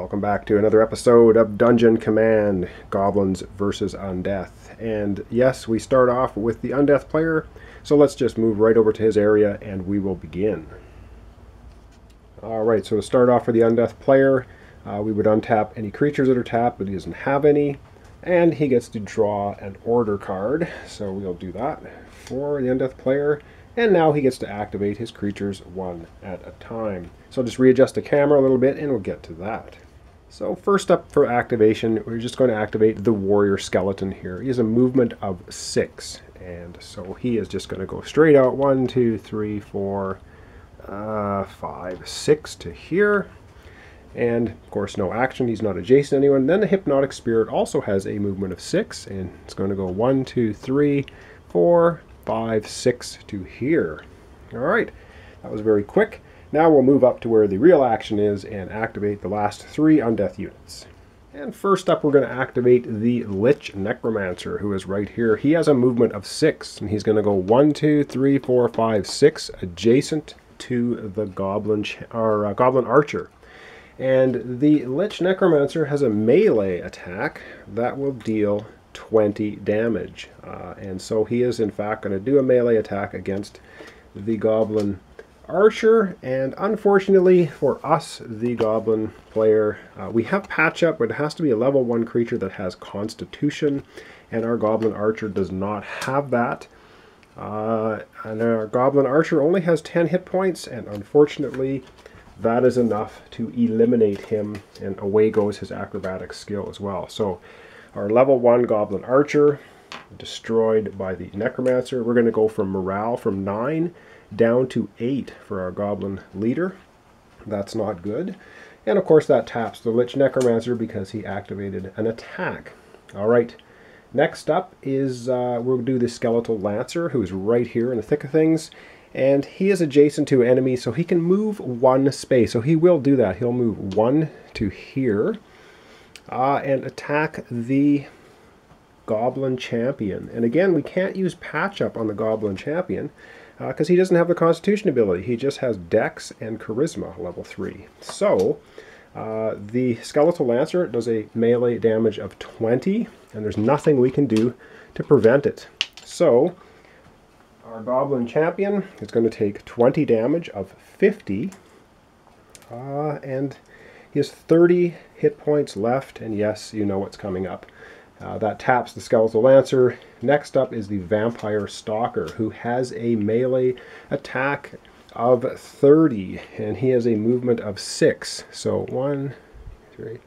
Welcome back to another episode of Dungeon Command, Goblins versus Undeath. And yes, we start off with the Undeath player, so let's just move right over to his area and we will begin. Alright, so to start off for the Undeath player, we would untap any creatures that are tapped, but he doesn't have any. And he gets to draw an order card, so we'll do that for the Undeath player. And now he gets to activate his creatures one at a time. So I'll just readjust the camera a little bit and we'll get to that. So first up for activation, we're just going to activate the warrior skeleton here. He has a movement of 6. And so he is just going to go straight out 1, 2, 3, 4, 5, 6 to here. And of course no action, he's not adjacent to anyone. Then the hypnotic spirit also has a movement of 6. And it's going to go 1, 2, 3, 4, 5, 6 to here. Alright, that was very quick. Now we'll move up to where the real action is and activate the last 3 Undeath units. And first up we're going to activate the Lich Necromancer, who is right here. He has a movement of 6, and he's going to go 1, 2, 3, 4, 5, 6 adjacent to the Goblin Archer. And the Lich Necromancer has a melee attack that will deal 20 damage. And so he is in fact going to do a melee attack against the Goblin Archer, and unfortunately for us, the Goblin player, we have patch up, but it has to be a level 1 creature that has Constitution, and our Goblin Archer does not have that. And our Goblin Archer only has 10 hit points, and unfortunately that is enough to eliminate him, and away goes his acrobatic skill as well. So our level 1 Goblin Archer destroyed by the Necromancer. We're going to go from morale from 9 down to 8 for our Goblin leader. That's not good. And of course that taps the Lich Necromancer because he activated an attack. Alright, next up is we'll do the Skeletal Lancer, who is right here in the thick of things. And he is adjacent to enemies, so he can move 1 space. So he will do that. He'll move 1 to here. And attack the Goblin Champion. And again, we can't use patch up on the Goblin Champion because he doesn't have the Constitution ability. He just has Dex and Charisma level 3. So the Skeletal Lancer does a melee damage of 20, and there's nothing we can do to prevent it. So our Goblin Champion is going to take 20 damage of 50, and he has 30 hit points left, and yes, you know what's coming up. That taps the Skeletal Lancer. Next up is the Vampire Stalker, who has a melee attack of 30, and he has a movement of 6. So 1, 3,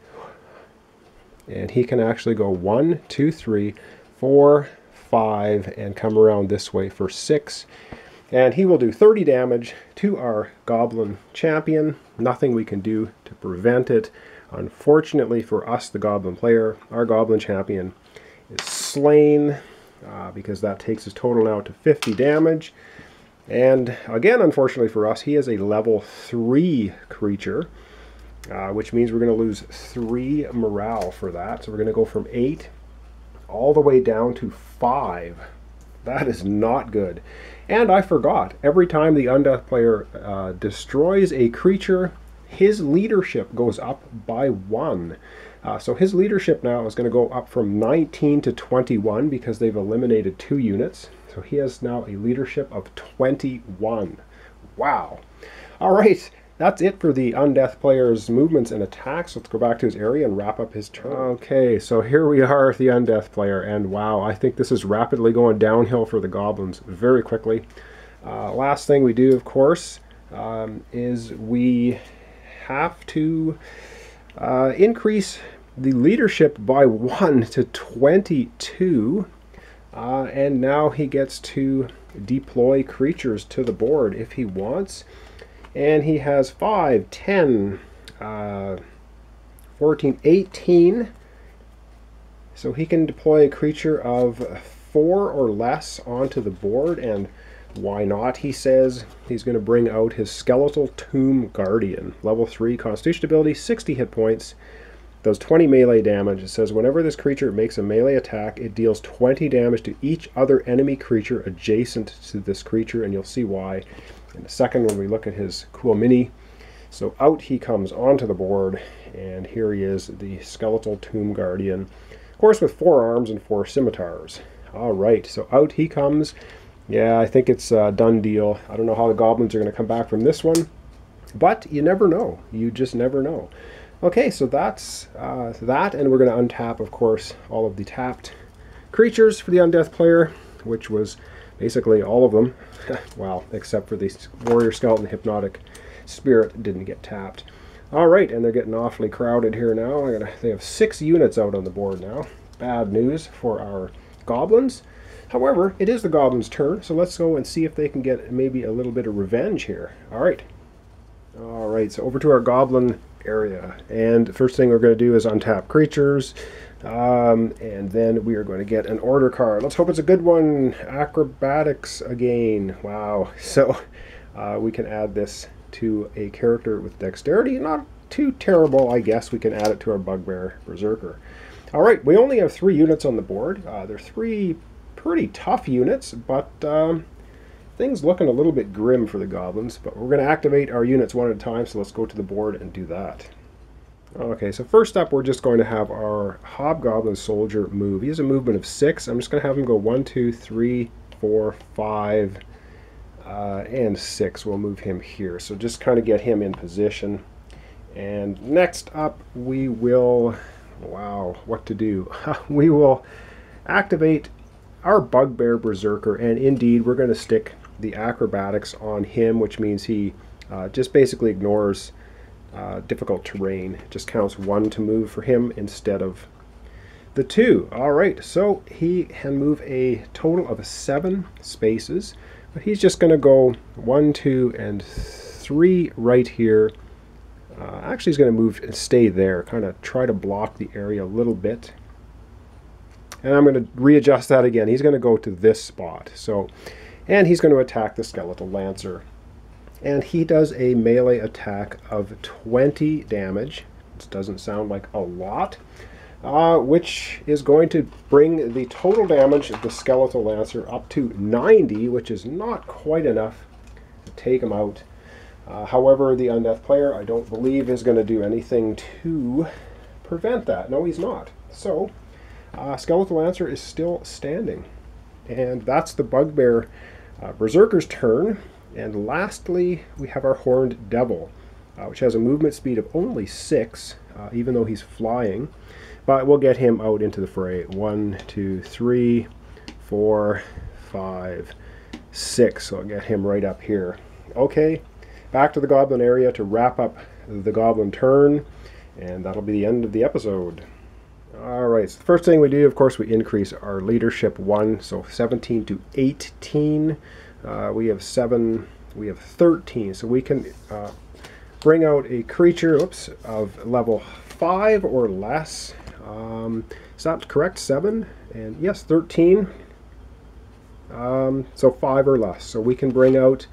and he can actually go 1, 2, 3, 4, 5, and come around this way for 6. And he will do 30 damage to our Goblin Champion. Nothing we can do to prevent it. Unfortunately for us, the Goblin player, our Goblin Champion is slain because that takes his total now to 50 damage. And again, unfortunately for us, he is a level 3 creature, which means we're going to lose 3 morale for that. So we're going to go from 8 all the way down to 5. That is not good. And I forgot, every time the Undeath player destroys a creature, his leadership goes up by 1. So his leadership now is going to go up from 19 to 21 because they've eliminated 2 units. So he has now a leadership of 21. Wow. Alright, that's it for the Undeath player's movements and attacks. Let's go back to his area and wrap up his turn. Okay, so here we are with the Undeath player, and wow, I think this is rapidly going downhill for the Goblins very quickly. Last thing we do, of course, is we have to increase the leadership by 1 to 22, and now he gets to deploy creatures to the board if he wants. And he has 5, 10, 14, 18. So he can deploy a creature of 4 or less onto the board, and why not, he says. He's going to bring out his Skeletal Tomb Guardian. Level 3 Constitution ability, 60 hit points, does 20 melee damage. It says whenever this creature makes a melee attack, it deals 20 damage to each other enemy creature adjacent to this creature, and you'll see why in a second when we look at his cool mini So out he comes onto the board, and here he is, the Skeletal Tomb Guardian. Of course, with 4 arms and 4 scimitars. All right, so out he comes. Yeah, I think it's a done deal. I don't know how the Goblins are going to come back from this one, but you never know. You just never know. Okay, so that's that, and we're going to untap, of course, all of the tapped creatures for the Undeath player, which was basically all of them. Well, except for the Warrior Skeleton Hypnotic Spirit didn't get tapped. All right, and they're getting awfully crowded here now. They have 6 units out on the board now. Bad news for our Goblins. However, it is the Goblins' turn, so let's go and see if they can get maybe a little bit of revenge here. All right. All right, so over to our Goblin area. And the first thing we're going to do is untap creatures. And then we are going to get an order card. Let's hope it's a good one. Acrobatics again. Wow. So we can add this to a character with dexterity. Not too terrible, I guess. We can add it to our Bugbear Berserker. All right, we only have 3 units on the board. They're 3 pretty tough units, but things looking a little bit grim for the Goblins. But we're going to activate our units one at a time, so let's go to the board and do that. Okay, so first up, we're just going to have our Hobgoblin Soldier move. He has a movement of 6. I'm just going to have him go 1, 2, 3, 4, 5, and 6. We'll move him here. So just kind of get him in position. And next up, we will, wow, what to do? We will activate our Bugbear Berserker, and indeed, we're going to stick the acrobatics on him, which means he just basically ignores difficult terrain. It just counts 1 to move for him instead of the 2. All right, so he can move a total of 7 spaces, but he's just going to go 1, 2, and 3 right here. Actually, he's going to move and stay there, kind of try to block the area a little bit. And I'm going to readjust that again. He's going to go to this spot. So, and he's going to attack the Skeletal Lancer. And he does a melee attack of 20 damage. This doesn't sound like a lot, which is going to bring the total damage of the Skeletal Lancer up to 90, which is not quite enough to take him out. However, the Undeath player, I don't believe, is going to do anything to prevent that. No, he's not. So, Skeletal Lancer is still standing. And that's the Bugbear Berserker's turn. And lastly, we have our Horned Devil, which has a movement speed of only 6, even though he's flying. But we'll get him out into the fray. 1, 2, 3, 4, 5, 6. So I'll get him right up here. Okay, back to the Goblin area to wrap up the Goblin turn. And that'll be the end of the episode. Alright, so the first thing we do, of course, we increase our leadership 1, so 17 to 18. We have 7, we have 13, so we can bring out a creature, of level 5 or less. Is that correct? 7? And yes, 13. So 5 or less. So we can bring out,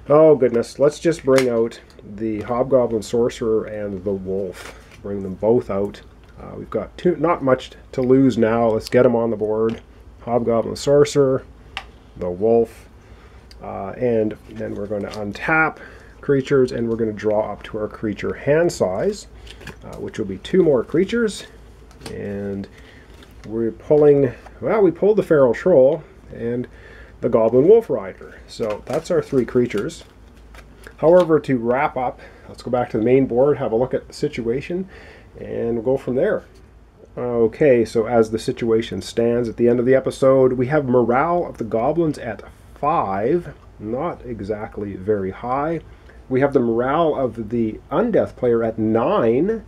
oh goodness, let's just bring out the Hobgoblin Sorcerer and the Wolf. Bring them both out. We've got not much to lose now. Let's get them on the board. Hobgoblin Sorcerer, the Wolf, and then we're going to untap creatures, and we're going to draw up to our creature hand size, which will be 2 more creatures. And we're pulling, well, we pulled the Feral Troll and the Goblin Wolf Rider. So that's our 3 creatures. However, to wrap up, let's go back to the main board, have a look at the situation, and we'll go from there. Okay, so as the situation stands at the end of the episode, we have morale of the Goblins at 5, not exactly very high. We have the morale of the Undeath player at 9,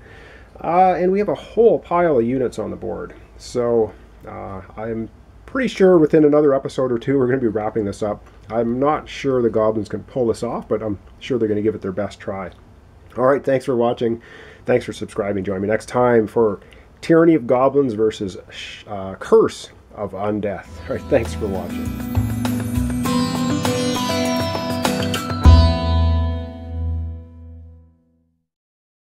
and we have a whole pile of units on the board. So I'm pretty sure within another episode or 2 we're going to be wrapping this up. I'm not sure the Goblins can pull this off, but I'm sure they're going to give it their best try. Alright, thanks for watching. Thanks for subscribing. Join me next time for Tyranny of Goblins versus Curse of Undeath. Alright, thanks for watching.